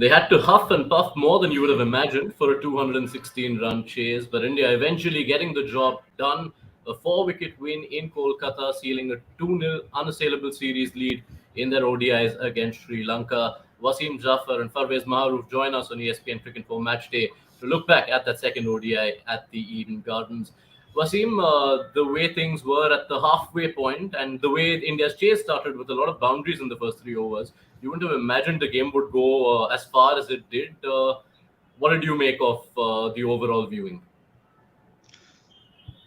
They had to huff and puff more than you would have imagined for a 216-run chase, but India eventually getting the job done. A four-wicket win in Kolkata, sealing a 2-0 unassailable series lead in their ODIs against Sri Lanka. Wasim, Jaffer and Farveez Maharoof join us on ESPN Cricket for Match Day to look back at that second ODI at the Eden Gardens. Wasim, the way things were at the halfway point and the way India's chase started with a lot of boundaries in the first 3 overs, you wouldn't have imagined the game would go as far as it did. What did you make of the overall viewing?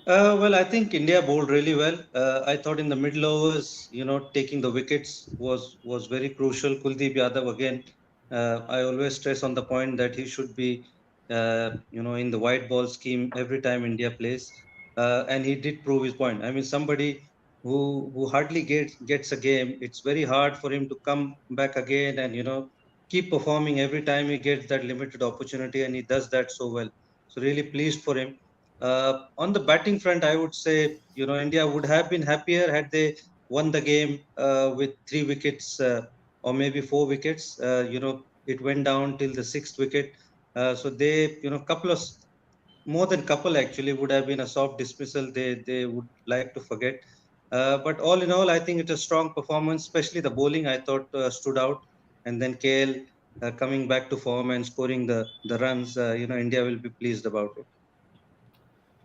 Well, I think India bowled really well. I thought in the middle overs, taking the wickets was very crucial. Kuldeep Yadav again. I always stress on the point that he should be, in the white ball scheme every time India plays, and he did prove his point. I mean, somebody who hardly gets a game, it's very hard for him to come back again and keep performing every time he gets that limited opportunity, and he does that so well. So really pleased for him. On the batting front, I would say, India would have been happier had they won the game with 3 wickets or maybe 4 wickets. It went down till the sixth wicket. So they, couple of more than couple actually would have been a soft dismissal. They would like to forget. But all in all, I think it's a strong performance, especially the bowling. I thought stood out, and then KL coming back to form and scoring the runs. India will be pleased about it.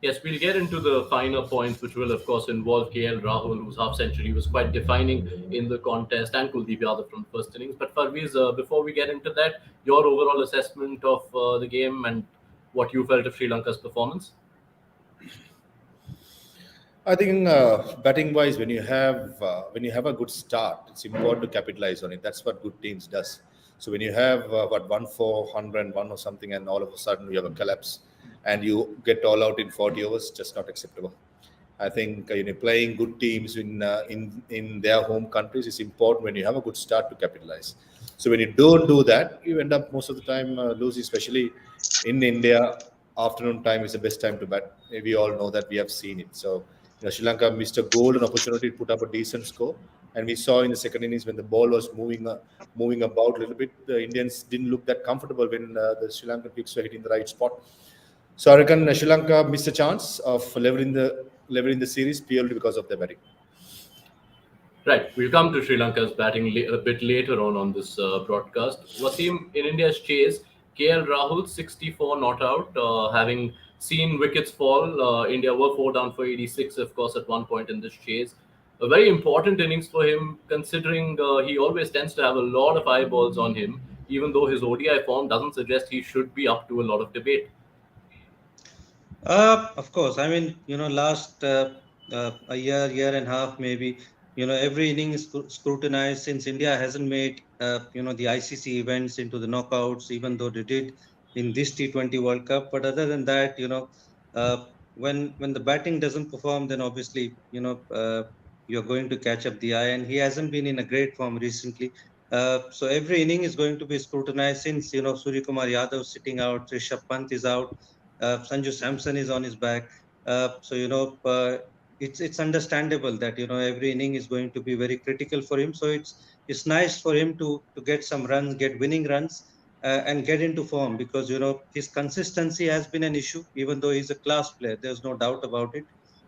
Yes, we'll get into the finer points, which will, of course, involve KL Rahul, whose half century was quite defining in the contest, and Kuldeep Yadav from the first innings. But Farveez, before we get into that, your overall assessment of the game and what you felt of Sri Lanka's performance? I think batting wise, when you have a good start, it's important to capitalize on it. That's what good teams does. So when you have what 1 4 101 or something, and all of a sudden you have a collapse, and you get all out in 40 overs, just not acceptable. I think playing good teams in their home countries is important when you have a good start to capitalize. So when you don't do that, you end up most of the time losing, especially in India. Afternoon time is the best time to bat. We all know that, we have seen it. So Sri Lanka missed a golden opportunity to put up a decent score, and we saw in the second innings when the ball was moving about a little bit, the Indians didn't look that comfortable when the Sri Lankan kicks were hitting the right spot. So I reckon Sri Lanka missed a chance of leveling the series purely because of their batting. Right, we'll come to Sri Lanka's batting a bit later on this broadcast. Wasim, in India's chase, KL Rahul 64 not out, having seen wickets fall. India were 4 down for 86, of course, at one point in this chase. A very important innings for him, considering he always tends to have a lot of eyeballs on him, even though his ODI form doesn't suggest he should be up to a lot of debate. Of course. I mean, last a year and a half, maybe, every inning is scrutinized since India hasn't made, the ICC events into the knockouts, even though they did in this T20 World Cup. But other than that, uh, when the batting doesn't perform, then obviously, you're going to catch up the eye. And he hasn't been in a great form recently. So every inning is going to be scrutinized since, Surya Kumar Yadav sitting out, Rishabh Pant is out. Sanju Samson is on his back. So it's understandable that every inning is going to be very critical for him. So it's nice for him to get some runs, get winning runs, and get into form, because his consistency has been an issue. Even though he's a class player, there's no doubt about it.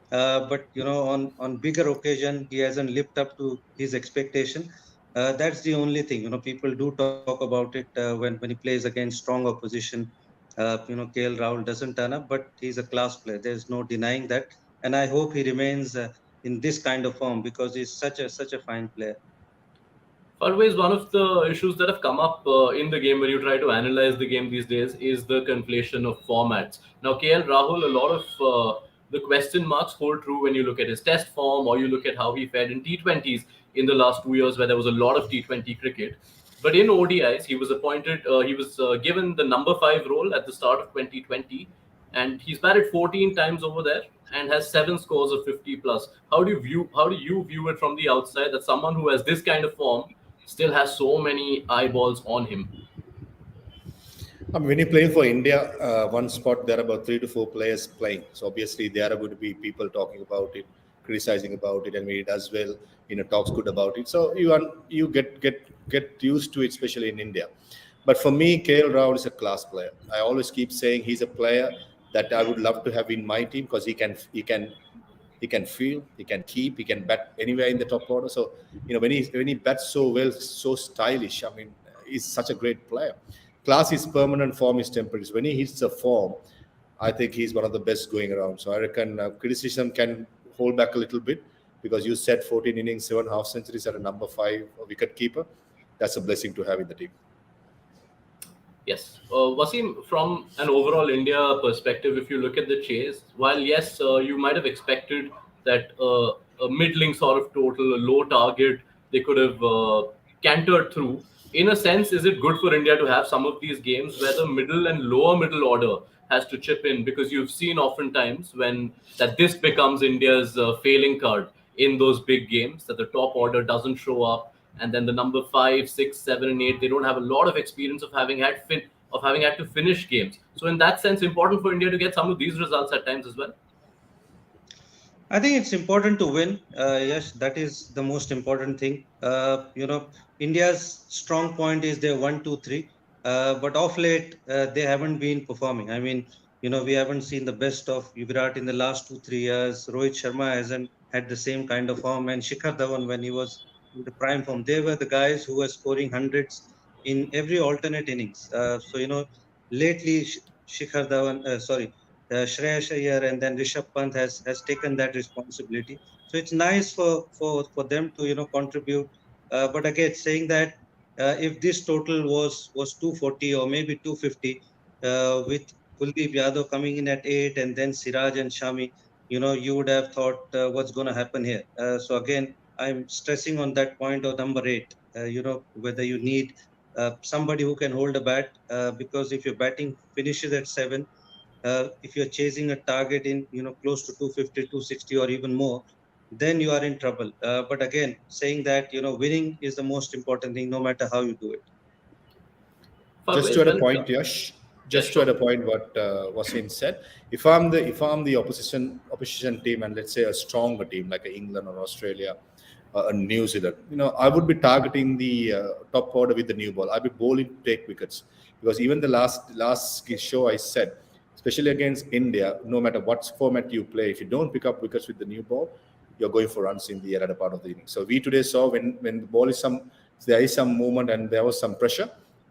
But on bigger occasion, he hasn't lived up to his expectation. That's the only thing. People do talk about it when he plays against strong opposition. KL Rahul doesn't turn up, but he's a class player. There's no denying that, and I hope he remains in this kind of form, because he's such a fine player. Always one of the issues that have come up in the game when you try to analyze the game these days is the conflation of formats. Now, KL Rahul, a lot of the question marks hold true when you look at his test form or you look at how he fared in T20s in the last 2 years, where there was a lot of T20 cricket. But in ODIs, he was given the number 5 role at the start of 2020, and he's batted 14 times over there and has 7 scores of 50 plus. How do you view it from the outside, that someone who has this kind of form still has so many eyeballs on him? When you're playing for India, one spot there are about 3 to 4 players playing. So obviously there are going to be people talking about it, criticizing about it, and when he does well, talks good about it. So you get used to it, especially in India. But for me, KL Rahul is a class player. I always keep saying he's a player that I would love to have in my team because he can feel, he can keep, he can bat anywhere in the top order. So when he bats so well, so stylish. I mean, he's such a great player. Class is permanent, form is temporary. So when he hits a form, I think he's one of the best going around. So I reckon criticism can hold back a little bit because you said 14 innings, 7 half centuries at a number 5 wicket keeper. That's a blessing to have in the team. Yes. Wasim, from an overall India perspective, if you look at the chase, while yes, you might have expected that a middling sort of total, a low target, they could have cantered through. In a sense, is it good for India to have some of these games where the middle and lower middle order has to chip in? Because you've seen oftentimes when that this becomes India's failing card in those big games, that the top order doesn't show up, and then the number 5, 6, 7, and 8, they don't have a lot of experience of having had to finish games. So in that sense, important for India to get some of these results at times as well. I think it's important to win. Yes, that is the most important thing. India's strong point is their 1, 2, 3. But off late, they haven't been performing. I mean, we haven't seen the best of Virat in the last 2, 3 years. Rohit Sharma hasn't had the same kind of form, and Shikhar Dhawan when he was in the prime form, they were the guys who were scoring hundreds in every alternate innings. Lately, Shikhar Dhawan, Shreyas Iyer and then Rishabh Pant has taken that responsibility. So it's nice for them to contribute. But again, saying that if this total was 240 or maybe 250, with Kuldeep Yadav coming in at 8 and then Siraj and Shami, you would have thought what's going to happen here. So again, I'm stressing on that point of number 8. Whether you need somebody who can hold a bat, because if your batting finishes at 7, if you're chasing a target in close to 250, 260, or even more, then you are in trouble. But again, saying that winning is the most important thing, no matter how you do it. Just to Farveez, add a when it point, comes, Yash. yeah, Just to add sure. a point, what Wasim said. If I'm the opposition team, and let's say a stronger team like a England or Australia, New Zealand, I would be targeting the top order with the new ball. I'd be bowling to take wickets because even the last show I said, especially against India, no matter what format you play, if you don't pick up wickets with the new ball, you're going for runs in the latter part of the inning. So we today saw when the ball is there is some movement and there was some pressure,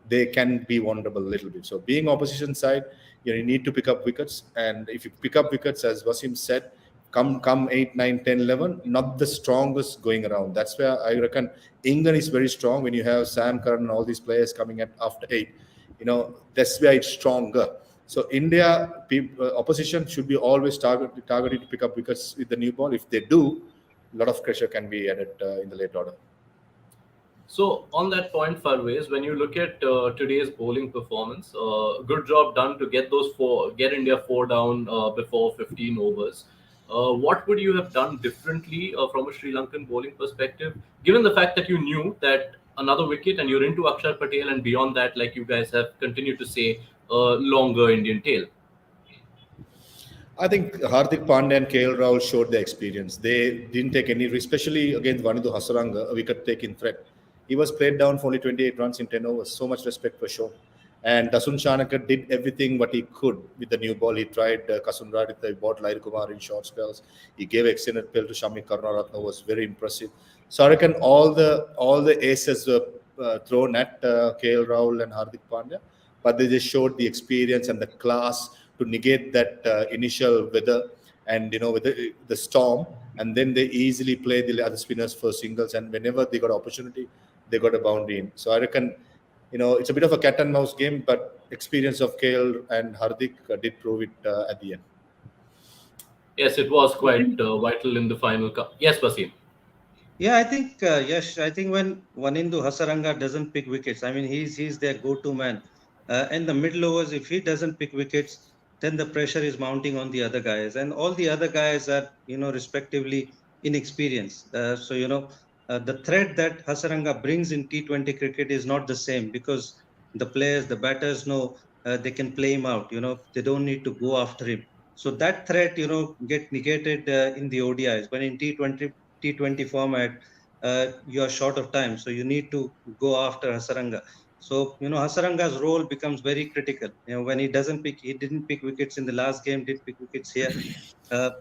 they can be vulnerable a little bit. So being opposition side, you need to pick up wickets, and if you pick up wickets, as Wasim said, come 8, 9, 10, 11, not the strongest going around. That's where I reckon England is very strong when you have Sam Curran and all these players coming at after 8. That's where it's stronger. So India opposition should be always targeted to pick up wickets with the new ball. If they do, a lot of pressure can be added in the late order. So on that point, Farveez, when you look at today's bowling performance, good job done to get India four down before 15 overs. What would you have done differently from a Sri Lankan bowling perspective, given the fact that you knew that another wicket and you're into Akshar Patel, and beyond that, like you guys have continued to say, longer Indian tail? I think Hardik Pandya and KL Rahul showed their experience. They didn't take any risk, especially against Vanidhu Hasaranga, a wicket taking threat. He was played down for only 28 runs in 10 overs. So much respect for shown. And Dasun Chanakar did everything what he could with the new ball. He tried Kasunraditha, he bought Lair Kumar in short spells. He gave excellent pill to Shami Karunaratne, was very impressive. So I reckon all the aces were thrown at KL Rahul and Hardik Pandya, but they just showed the experience and the class to negate that initial weather and with the storm, and then they easily play the other spinners for singles, and whenever they got opportunity, they got a boundary in. So I reckon it's a bit of a cat and mouse game, but experience of KL and Hardik did prove it at the end. Yes, it was quite vital in the final. Yes, Basim. Yeah, I think yes. I think when Vanindu Hasaranga doesn't pick wickets, I mean he's their go-to man. And the middle overs, if he doesn't pick wickets, then the pressure is mounting on the other guys, and all the other guys are respectively inexperienced. The threat that Hasaranga brings in T20 cricket is not the same because the batters know they can play him out. They don't need to go after him. So that threat get negated in the ODIs. When in T20 format, you are short of time, so you need to go after Hasaranga. So, Hasaranga's role becomes very critical. When he didn't pick wickets in the last game, didn't pick wickets here.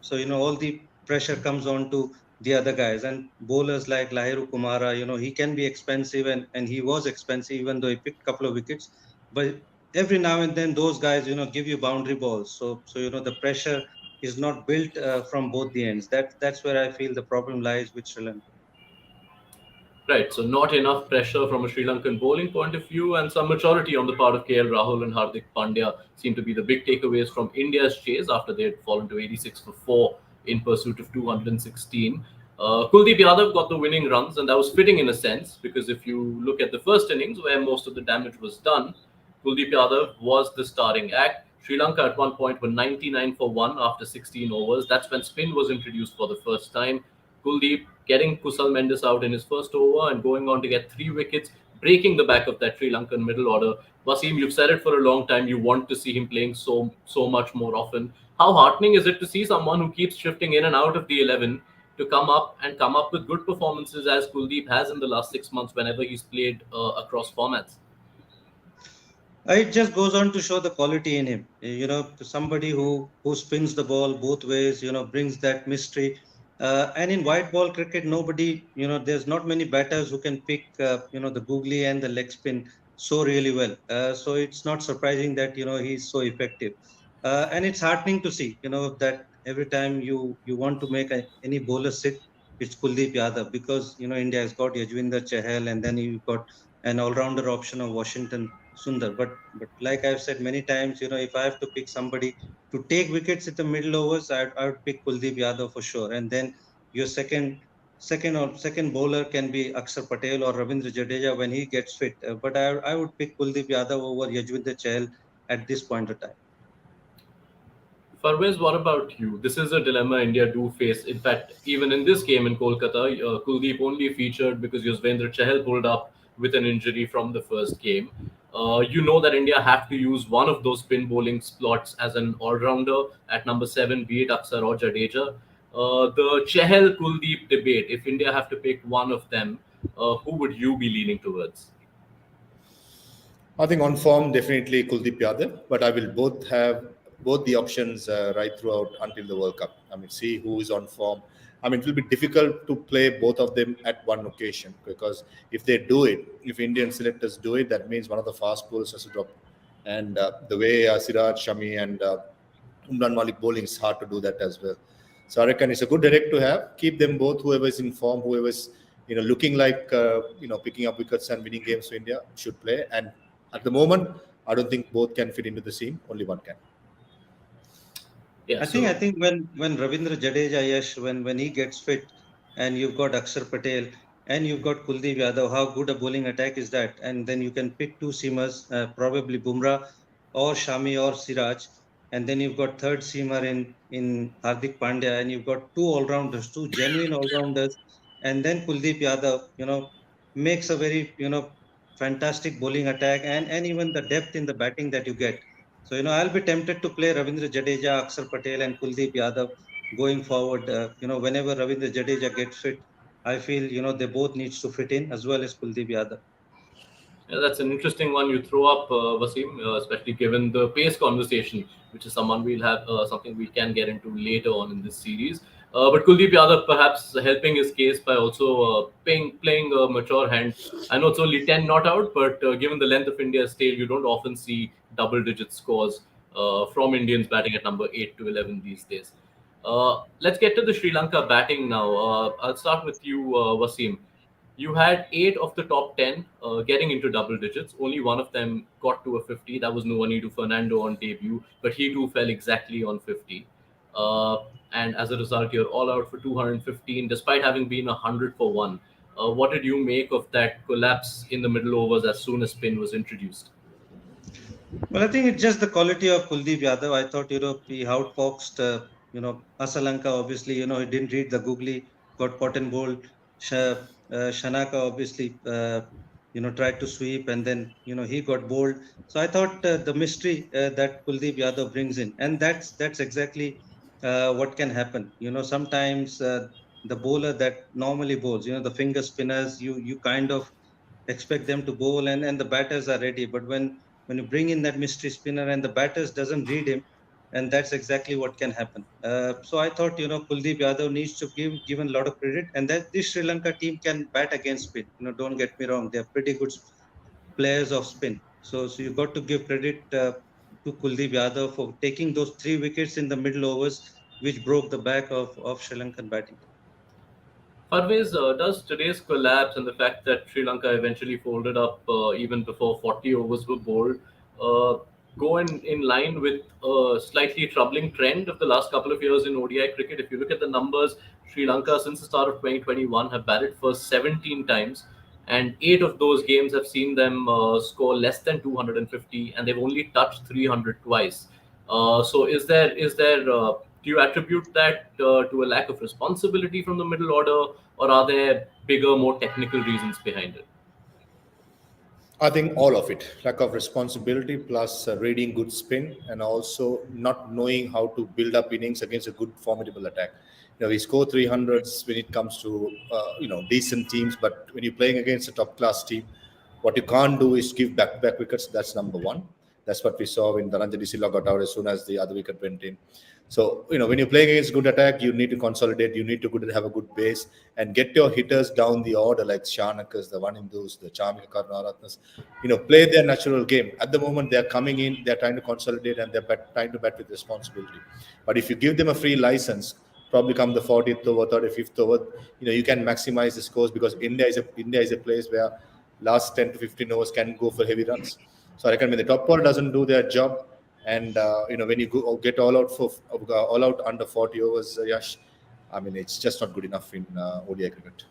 So, all the pressure comes on to the other guys, and bowlers like Lahiru Kumara, he can be expensive, and he was expensive even though he picked a couple of wickets. But every now and then those guys, give you boundary balls. So, the pressure is not built from both the ends. That's where I feel the problem lies with Sri Lanka. Right, so not enough pressure from a Sri Lankan bowling point of view, and some maturity on the part of KL Rahul and Hardik Pandya seem to be the big takeaways from India's chase after they had fallen to 86 for 4 in pursuit of 216. Kuldeep Yadav got the winning runs, and that was fitting in a sense because if you look at the first innings where most of the damage was done, Kuldeep Yadav was the starting act. Sri Lanka at one point were 99 for 1 after 16 overs. That's when spin was introduced for the first time. Kuldeep getting Kusal Mendes out in his first over and going on to get 3 wickets, breaking the back of that Sri Lankan middle order. Wasim, you've said it for a long time. You want to see him playing so much more often. How heartening is it to see someone who keeps shifting in and out of the 11 to come up with good performances as Kuldeep has in the last 6 months whenever he's played across formats? It just goes on to show the quality in him. Somebody who spins the ball both ways, brings that mystery. And in white ball cricket, nobody, there's not many batters who can pick, the googly and the leg spin so really well. So it's not surprising that he's so effective. And it's heartening to see, that every time you want to make any bowler sit, it's Kuldeep Yadav because India has got Yajwinder Chahal, and then you've got an all-rounder option of Washington Sundar. But like I've said many times, if I have to pick somebody to take wickets at the middle overs, I would pick Kuldeep Yadav for sure. And then your second bowler can be Akshar Patel or Ravindra Jadeja when he gets fit. But I would pick Kuldeep Yadav over Yajwinder Chahal at this point of time. Farveez, what about you? This is a dilemma India do face. In fact, even in this game in Kolkata, Kuldeep only featured because Yuzvendra Chahal pulled up with an injury from the first game. You know that India have to use one of those spin bowling slots as an all-rounder at number 7, be it Aksar or Jadeja. The Chahal Kuldeep debate, if India have to pick one of them, who would you be leaning towards? I think on form, definitely Kuldeep Yadav, but I will both have both the options right throughout until the World Cup. I mean, see who is on form. I mean, it will be difficult to play both of them at one occasion because if they do it, if Indian selectors do it, that means one of the fast bowlers has to drop. And the way Siraj, Shami, and Umran Malik bowling is hard to do that as well. So I reckon it's a good direct to have. Keep them both. Whoever is in form, whoever is looking like picking up wickets and winning games for India should play. And at the moment, I don't think both can fit into the team. Only one can. Yeah, I think when Ravindra Jadeja, Yash, when he gets fit, and you've got Akshar Patel and you've got Kuldeep Yadav, how good a bowling attack is that? And then you can pick two seamers, probably Bumrah or Shami or Siraj, and then you've got third seamer in Hardik Pandya, and you've got two all rounders, two genuine all rounders, and then Kuldeep Yadav, makes a very fantastic bowling attack, and even the depth in the batting that you get. So, I'll be tempted to play Ravindra Jadeja, Akshar Patel, and Kuldeep Yadav going forward. Whenever Ravindra Jadeja gets fit, I feel, they both needs to fit in as well as Kuldeep Yadav. Yeah, that's an interesting one you throw up, Wasim, especially given the pace conversation, which is something we can get into later on in this series. But Kuldeep Yadav perhaps helping his case by also playing a mature hand. I know it's only 10 not out, but given the length of India's tail, you don't often see double-digit scores from Indians batting at number 8 to 11 these days. Let's get to the Sri Lanka batting now. I'll start with you, Wasim. You had 8 of the top 10 getting into double digits. Only one of them got to a 50. That was Nuanidu Fernando on debut, but he too fell exactly on 50. Uh, and as a result, you're all out for 215, despite having been 100 for one. What did you make of that collapse in the middle overs as soon as spin was introduced? Well, I think it's just the quality of Kuldeep Yadav. I thought, he outboxed, Asalanka, obviously, he didn't read the googly, got pot and bowled. Shanaka, obviously, tried to sweep, and then, he got bowled. So I thought the mystery that Kuldeep Yadav brings in, and that's exactly what can happen. Sometimes the bowler that normally bowls, the finger spinners, you kind of expect them to bowl, and the batters are ready. But when you bring in that mystery spinner and the batters doesn't read him, and that's exactly what can happen. So I thought, Kuldeep Yadav needs to give given a lot of credit, and that this Sri Lanka team can bat against spin. Don't get me wrong, they're pretty good players of spin. So you got to give credit to Kuldeep Yadav for taking those 3 wickets in the middle overs, which broke the back of Sri Lankan batting. Farveez, does today's collapse and the fact that Sri Lanka eventually folded up even before 40 overs were bowled uh, go in line with a slightly troubling trend of the last couple of years in ODI cricket? If you look at the numbers, Sri Lanka since the start of 2021 have batted first 17 times, and 8 of those games have seen them score less than 250, and they've only touched 300 twice. So is there do you attribute that to a lack of responsibility from the middle order, or are there bigger, more technical reasons behind it? I think all of it, lack of responsibility plus reading good spin and also not knowing how to build up innings against a good formidable attack. We score 300s when it comes to decent teams, but when you're playing against a top class team, what you can't do is give back wickets. That's number one. That's what we saw when Dhananjay Silla got out as soon as the other wicket went in. So, when you're playing against good attack, you need to consolidate. You need to have a good base and get your hitters down the order like Shanakas, the Vanindus, the Chamika Karunaratnas. Play their natural game. At the moment, they're coming in, they're trying to consolidate and they're trying to bat with responsibility. But if you give them a free license, probably come the 40th over, 35th over, you can maximize the scores because India is a place where last 10 to 15 overs can go for heavy runs. So I reckon when the top ball doesn't do their job, and when you get all out for all out under 40 overs, Yash, I mean it's just not good enough in ODI cricket.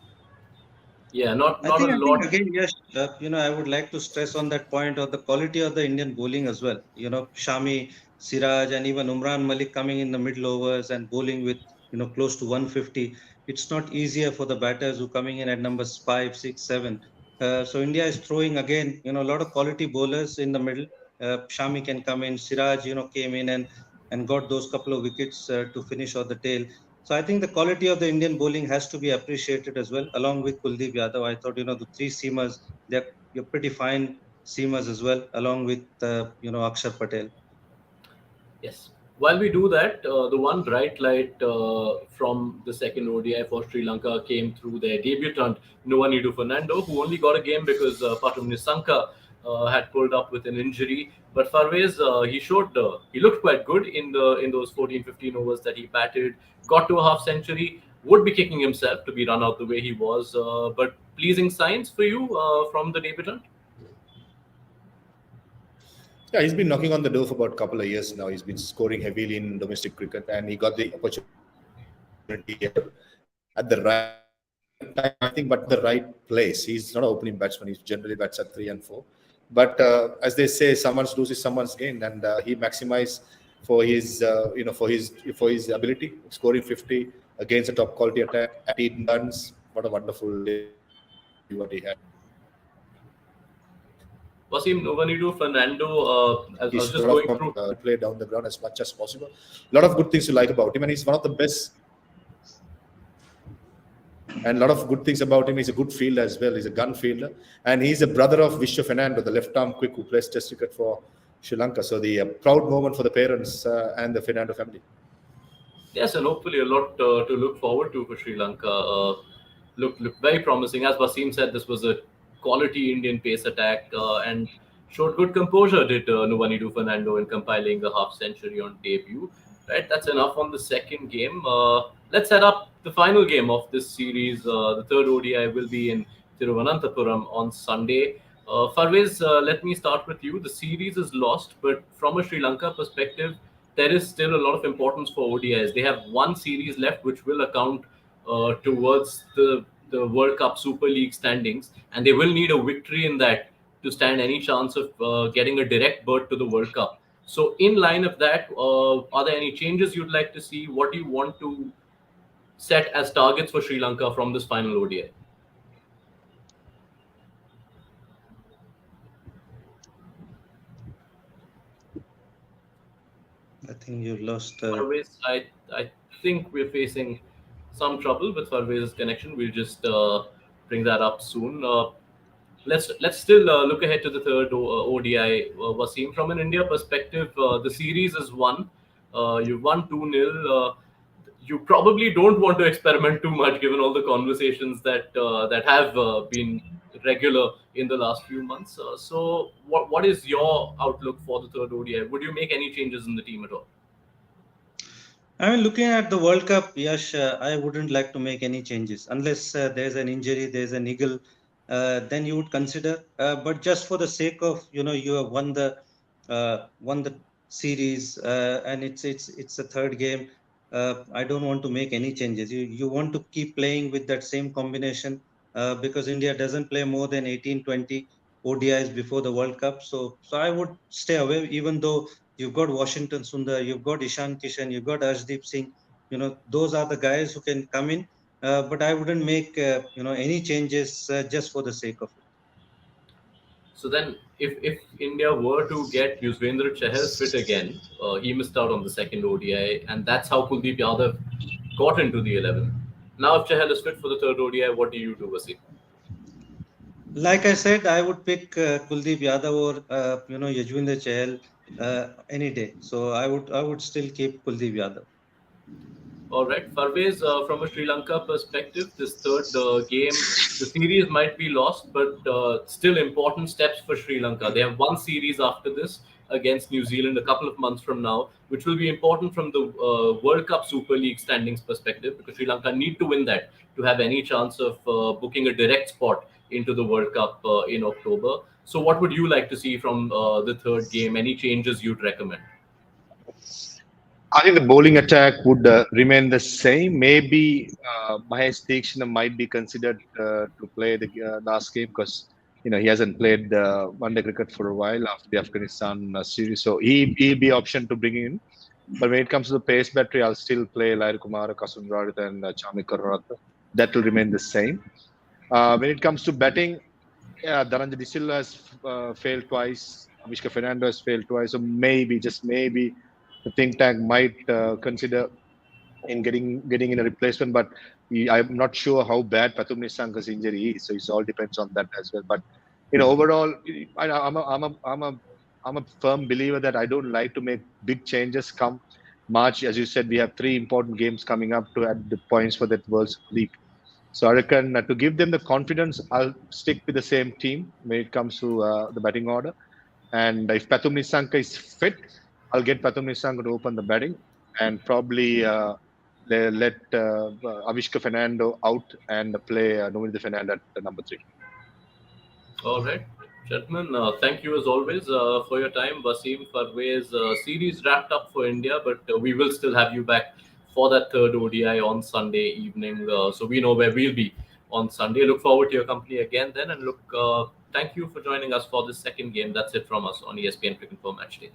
Yeah, not I not a think, I think lot. again, yes, I would like to stress on that point of the quality of the Indian bowling as well. Shami, Siraj, and even Umran Malik coming in the middle overs and bowling with, close to 150. It's not easier for the batters who coming in at numbers 5, 6, 7. So India is throwing again, a lot of quality bowlers in the middle. Shami can come in. Siraj, came in and got those couple of wickets to finish off the tail. So I think the quality of the Indian bowling has to be appreciated as well, along with Kuldeep Yadav. I thought, the three seamers, you're pretty fine seamers as well, along with Akshar Patel. Yes. While we do that, the one bright light from the second ODI for Sri Lanka came through their debutant Nuwanidu Fernando, who only got a game because Patum Nisanka had pulled up with an injury. But Farvez, he looked quite good in those 14-15 overs that he batted. Got to a half century. Would be kicking himself to be run out the way he was. But pleasing signs for you from the debutant. Yeah, he's been knocking on the door for about a couple of years now. He's been scoring heavily in domestic cricket, and he got the opportunity at the right time, I think, but not the right place. He's not an opening batsman. He generally bats at 3 and 4. But as they say, someone's lose is someone's gain, and he maximized for his, for his ability, scoring 50 against a top quality attack, 18 runs. What a wonderful debut what he had. Wasim Nuwanidu Fernando, He's I was sort just of going through. play down the ground as much as possible. A lot of good things to like about him, and he's one of the best. And a lot of good things about him. He's a good fielder as well. He's a gun fielder, and he's a brother of Vishwa Fernando, the left-arm quick who plays Test cricket for Sri Lanka. So the proud moment for the parents and the Fernando family. Yes, and hopefully a lot to look forward to for Sri Lanka. Look very promising. As Wasim said, this was a quality Indian pace attack and showed good composure. Did Nuwanidu Fernando in compiling a half century on debut. Right, that's enough on the second game. Let's set up the final game of this series. The third ODI will be in Thiruvananthapuram on Sunday. Farvez, let me start with you. The series is lost, but from a Sri Lanka perspective, there is still a lot of importance for ODIs. They have one series left, which will account towards the World Cup Super League standings, and they will need a victory in that to stand any chance of getting a direct berth to the World Cup. So, in line of that, are there any changes you'd like to see? What do you want to set as targets for Sri Lanka from this final ODI? I think you lost. Farvez, I think we're facing some trouble with Farvez's connection. We'll just bring that up soon. Let's still look ahead to the third ODI. Wasim, from an India perspective, the series is won. You've won 2-0. You probably don't want to experiment too much, given all the conversations that have been regular in the last few months. So, what is your outlook for the third ODI? Would you make any changes in the team at all? I mean, looking at the World Cup, Yash, I wouldn't like to make any changes unless there's an injury, there's an eagle, then you would consider. But just for the sake of, you have won the series, and it's a third game. I don't want to make any changes. You want to keep playing with that same combination, because India doesn't play more than 18-20 ODIs before the World Cup. So I would stay away, even though you've got Washington Sundar, you've got Ishan Kishan, you've got Arshdeep Singh. Those are the guys who can come in. But I wouldn't make any changes just for the sake of it. So then, if India were to get Yuzvendra Chahal fit again, he missed out on the second ODI, and that's how Kuldeep Yadav got into the 11. Now, if Chahal is fit for the third ODI, what do you do, Wasim? Like I said, I would pick Kuldeep Yadav or Yajwendra Chahal any day. So I would still keep Kuldeep Yadav. All right, Farveez, from a Sri Lanka perspective, this third game, the series might be lost, but still important steps for Sri Lanka. They have one series after this against New Zealand a couple of months from now, which will be important from the World Cup Super League standings perspective, because Sri Lanka need to win that to have any chance of booking a direct spot into the World Cup in October. So, what would you like to see from the third game? Any changes you'd recommend? I think the bowling attack would remain the same. Maybe Mahesh Deekshana might be considered to play the last game because he hasn't played one-day cricket for a while after the Afghanistan series, so he'll be option to bring in. But when it comes to the pace battery, I'll still play Lair Kumar, Kasundrad, and Chami Karuratha. That will remain the same. When it comes to batting, yeah, Dhananjay Silva has failed twice. Avishka Fernando has failed twice. So maybe, just maybe, the think tank might consider in getting in a replacement. But I'm not sure how bad Pathum Nissanka's injury is. So it all depends on that as well. But overall, I'm a firm believer that I don't like to make big changes come March. As you said, we have three important games coming up to add the points for that World Super League. So I reckon to give them the confidence, I'll stick with the same team when it comes to the batting order. And if Pathum Nissanka is fit, I'll get Pathum Nissanka to open the batting and probably they let Avishka Fernando out and play Nominatha Fernando at the number 3. All right, gentlemen, thank you as always for your time. Wasim, Farveez, series wrapped up for India, but we will still have you back for that third ODI on Sunday evening. So we know where we'll be on Sunday. Look forward to your company again then. And thank you for joining us for this second game. That's it from us on ESPN Cricket for Match Day.